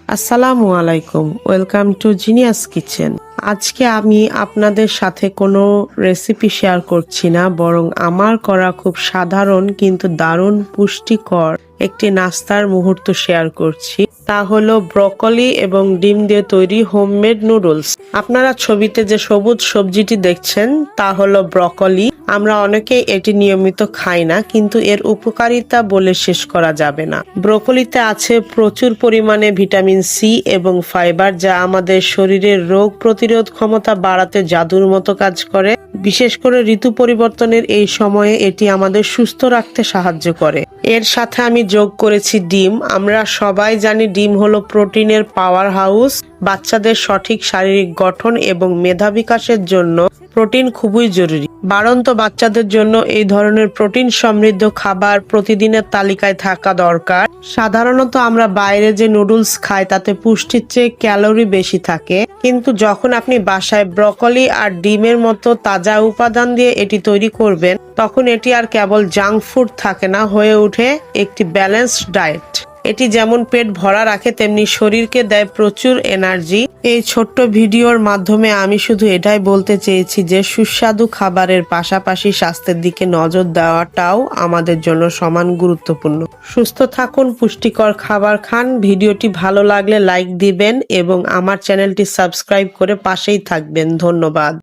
আসসালামু আলাইকুম, welcome to genius kitchen. আজকে আমি আপনাদের সাথে কোনো রেসিপি শেয়ার করছি না, বরং আমার করা খুব সাধারণ কিন্তু দারুণ পুষ্টিকর একটি নাস্তার মুহূর্ত শেয়ার করছি। তা হলো ব্রকলি এবং ডিম দিয়ে তৈরি হোমমেড নুডলস। আপনারা ছবিতে যে সবুজ সবজিটি দেখছেন তা হলো ব্রকলি। আমরা অনেকেই এটি নিয়মিত খাই না, কিন্তু এর উপকারিতা বলে শেষ করা যাবে না। ব্রকলিতে আছে প্রচুর পরিমাণে ভিটামিন সি এবং ফাইবার, যা আমাদের শরীরের রোগ প্রতিরোধ ক্ষমতা বাড়াতে জাদুর মতো কাজ করে। বিশেষ করে ঋতু পরিবর্তনের এই সময়ে এটি আমাদের সুস্থ রাখতে সাহায্য করে। এর সাথে আমি যোগ করেছি ডিম। আমরা সবাই জানি ডিম হলো প্রোটিনের পাওয়ার হাউস। বাচ্চাদের সঠিক শারীরিক গঠন এবং মেধা বিকাশের জন্য প্রোটিন খুবই জরুরি। বাড়ন্ত বাচ্চাদের জন্য এই ধরনের প্রোটিন সমৃদ্ধ খাবার প্রতিদিনের তালিকায় থাকা দরকার। সাধারণত আমরা বাইরে যে নুডলস খাই তাতে পুষ্টির চেয়ে ক্যালোরি বেশি থাকে, কিন্তু যখন আপনি বাসায় ব্রকলি আর ডিমের মতো তাজা উপাদান দিয়ে এটি তৈরি করবেন, তখন এটি আর কেবল জাঙ্ক ফুড থাকে না, হয়ে ওঠে একটি ব্যালেন্সড ডায়েট। এটি যেমন পেট ভরা রাখে, তেমনি শরীরকে দেয় প্রচুর এনার্জি। এই ছোট্ট ভিডিওর মাধ্যমে আমি শুধু এটাই বলতে চেয়েছি যে সুস্বাদু খাবারের পাশাপাশি স্বাস্থ্যের দিকে নজর দেওয়াটাও আমাদের জন্য সমান গুরুত্বপূর্ণ। সুস্থ থাকুন, পুষ্টিকর খাবার খান। ভিডিওটি ভালো লাগলে লাইক দিবেন এবং আমার চ্যানেলটি সাবস্ক্রাইব করে পাশেই থাকবেন। ধন্যবাদ।